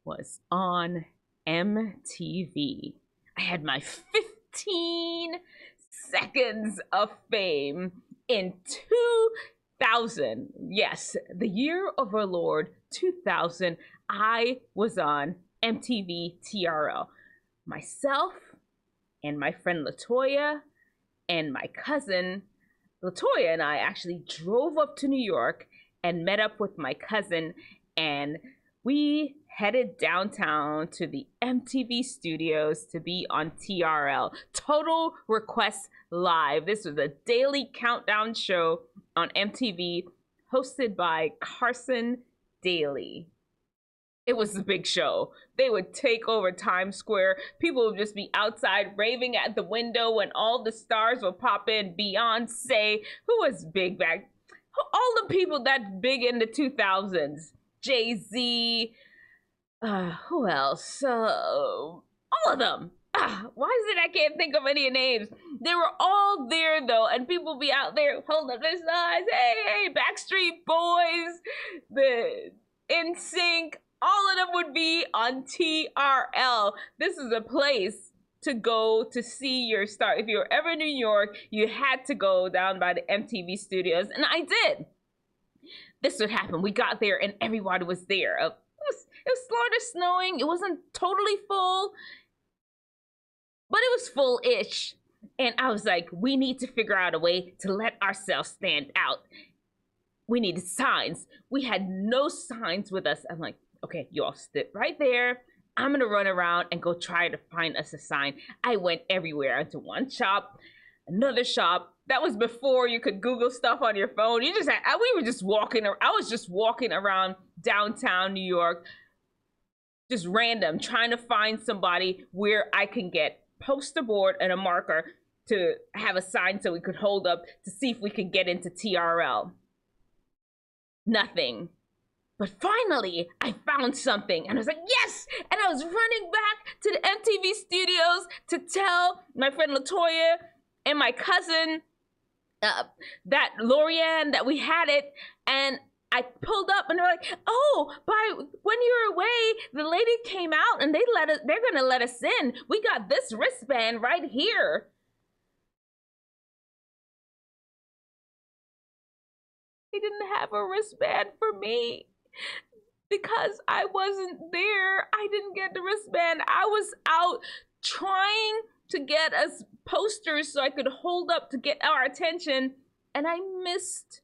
was on MTV. I had my 15 seconds of fame in 2000. Yes, the year of our Lord 2000. I was on MTV TRL. Myself and my friend Latoya and my cousin Latoya and I actually drove up to New York and met up with my cousin, and we headed downtown to the MTV studios to be on TRL, Total Request Live. This was a daily countdown show on MTV hosted by Carson Daly. It was a big show. They would take over Times Square. People would just be outside raving at the window when all the stars would pop in. Beyonce, who was big back, all the people that big in the 2000s. Jay-Z, who else? All of them. Why is it I can't think of any names? They were all there though, and people be out there holding up their signs. Hey, Backstreet Boys, the NSYNC, all of them would be on TRL. This is a place to go to see your star. If you were ever in New York, you had to go down by the MTV studios, and I did. This would happen. We got there and everybody was there. It was sort of snowing. It wasn't totally full, but it was full-ish. And I was like, we need to figure out a way to let ourselves stand out. We needed signs. We had no signs with us. I'm like, okay, you all sit right there. I'm gonna run around and go try to find us a sign. I went everywhere, into one shop, another shop. That was before you could Google stuff on your phone. We were just walking. I was just walking around downtown New York, just random, trying to find somebody where I can get poster board and a marker to have a sign so we could hold up to see if we could get into TRL. Nothing. But finally, I found something, and I was like, yes! And I was running back to the MTV studios to tell my friend Latoya and my cousin, that Lorianne, that we had it, and I pulled up, and they're like, oh, when you were away, the lady came out, and they're gonna let us in. We got this wristband right here. They didn't have a wristband for me. Because I wasn't there, I didn't get the wristband. I was out trying to get us posters so I could hold up to get our attention, and I missed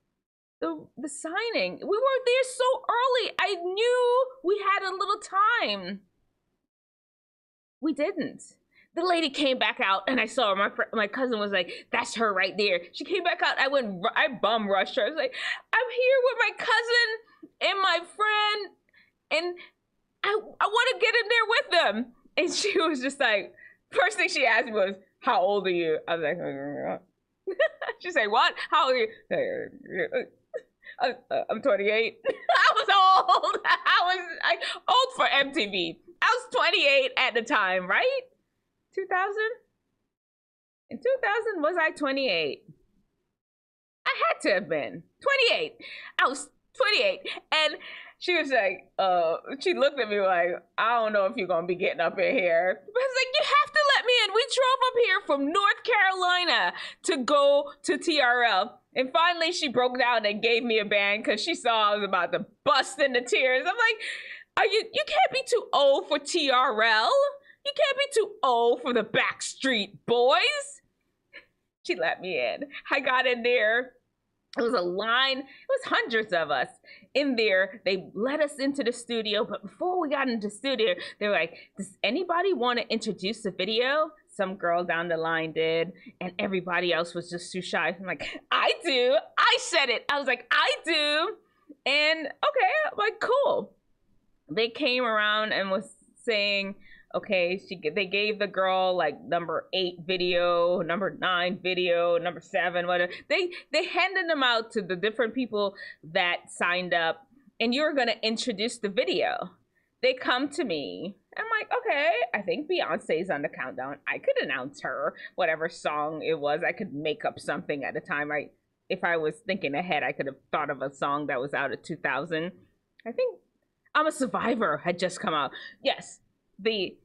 the signing. We were there so early. I knew we had a little time. We didn't. The lady came back out, and I saw her. My cousin was like, that's her right there. She came back out. I bum rushed her. I was like, I'm here with my cousin and my friend, and I want to get in there with them. And she was just like, first thing she asked me was, how old are you? I was like, she's like, what? How old are you? I'm 28. I was old. I was old for MTV. I was 28 at the time, right? 2000? In 2000, was I 28? I had to have been 28. I was 28. And she was like, she looked at me like, I don't know if you're gonna be getting up in here. But I was like, you have to let me in. We drove up here from North Carolina to go to TRL. And finally she broke down and gave me a band because she saw I was about to bust into tears. I'm like, you can't be too old for TRL. You can't be too old for the Backstreet Boys. She let me in. I got in there. It was a line. It was hundreds of us in there. They let us into the studio. But before we got into the studio, they were like, does anybody want to introduce the video? Some girl down the line did. And everybody else was just too shy. I'm like, I do. I said it. I was like, I do. And okay, I'm like, cool. They came around and was saying, okay, they gave the girl like number 8 video, number 9 video, number 7, whatever. They handed them out to the different people that signed up, and you're gonna introduce the video. They come to me. I'm like, okay, I think Beyonce's on the countdown. I could announce her, whatever song it was. I could make up something at the time. If I was thinking ahead, I could have thought of a song that was out of 2000. I think I'm a Survivor had just come out. Yes, the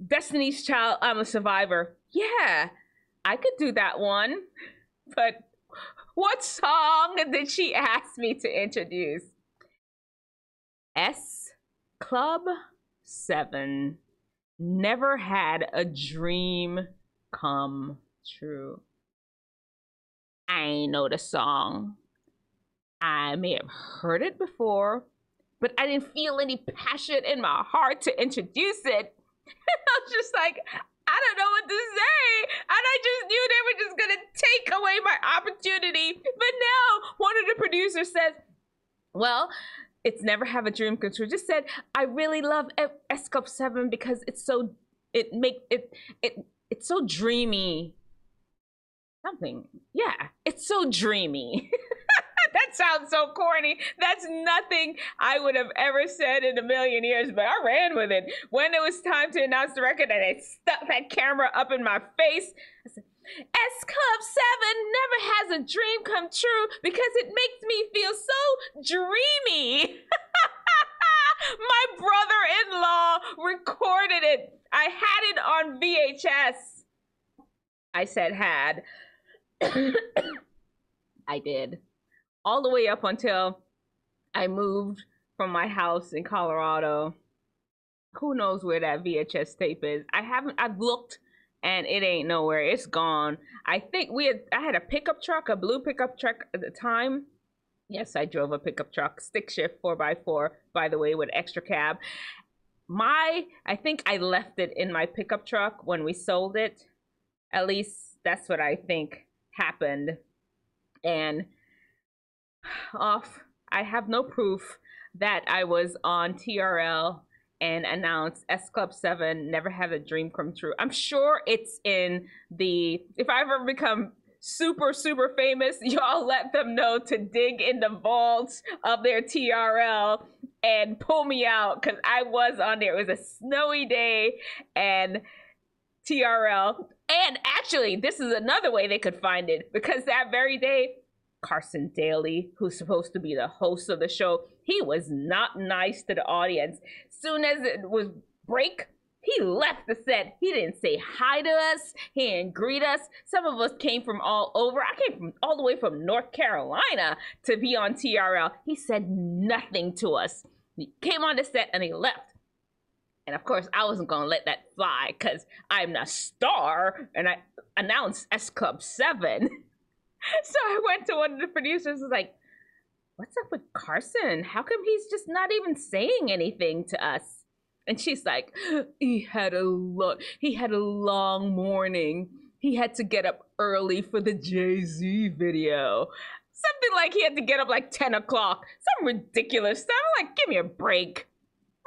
Destiny's Child, I'm a Survivor. Yeah, I could do that one. But what song did she ask me to introduce? S Club 7. Never had a dream come true. I ain't know the song. I may have heard it before, but I didn't feel any passion in my heart to introduce it. I was just like, I don't know what to say. And I just knew they were just gonna take away my opportunity. But now one of the producers says, well, it's Never Have a Dream Come True. Just said, I really love S Club 7 because it's so it's so dreamy. Something. Yeah, it's so dreamy. That sounds so corny. That's nothing I would have ever said in a million years, but I ran with it. When it was time to announce the record and they stuck that camera up in my face, I said, S Club 7 never has a dream come true because it makes me feel so dreamy. My brother-in-law recorded it. I had it on VHS. I said had. I did. All the way up until I moved from my house in Colorado. Who knows where that VHS tape is? I've looked and it ain't nowhere. It's gone. I think I had a pickup truck, a blue pickup truck at the time. Yes, I drove a pickup truck, stick shift 4x4, by the way, with extra cab. I think I left it in my pickup truck when we sold it. At least that's what I think happened. And I have no proof that I was on TRL and announced S Club 7 Never Have a Dream Come True. I'm sure it's in if I ever become super famous, y'all let them know to dig in the vaults of their TRL and pull me out, because I was on there. It was a snowy day and TRL. And actually, this is another way they could find it, because that very day, Carson Daly, who's supposed to be the host of the show, he was not nice to the audience. Soon as it was break, he left the set. He didn't say hi to us. He didn't greet us. Some of us came from all over. I came from all the way from North Carolina to be on TRL. He said nothing to us. He came on the set and he left. And of course, I wasn't going to let that fly because I'm the star and I announced S Club 7. So I went to one of the producers and was like, what's up with Carson? How come he's just not even saying anything to us? And she's like, he had a long morning. He had to get up early for the Jay-Z video. Something like he had to get up like 10 o'clock. Some ridiculous stuff. I'm like, give me a break.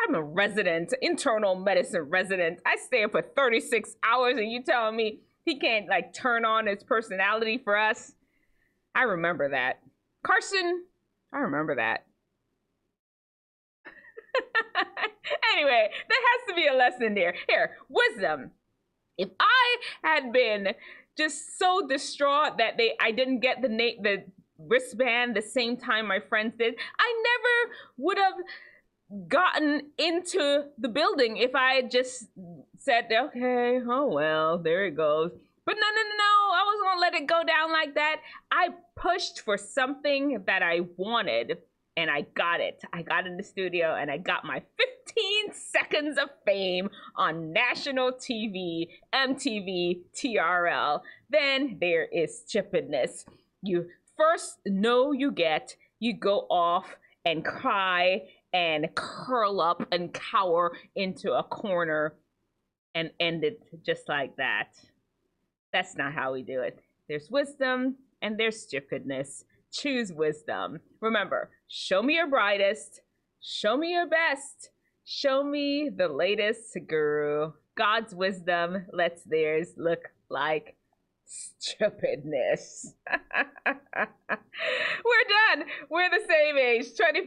I'm a resident, internal medicine resident. I stay up for 36 hours and you telling me he can't like turn on his personality for us? I remember that. Carson, I remember that. Anyway, there has to be a lesson there. Here, wisdom. If I had been just so distraught that I didn't get the wristband the same time my friends did, I never would have gotten into the building if I had just said, okay, oh well, there it goes. But no, I wasn't gonna let it go down like that. I pushed for something that I wanted and I got it. I got in the studio and I got my 15 seconds of fame on national TV, MTV, TRL. Then there is stupidness. You first know you go off and cry and curl up and cower into a corner and end it just like that. That's not how we do it. There's wisdom and there's stupidness. Choose wisdom. Remember, show me your brightest, show me your best, show me the latest guru. God's wisdom lets theirs look like stupidness. We're done. We're the same age, 25.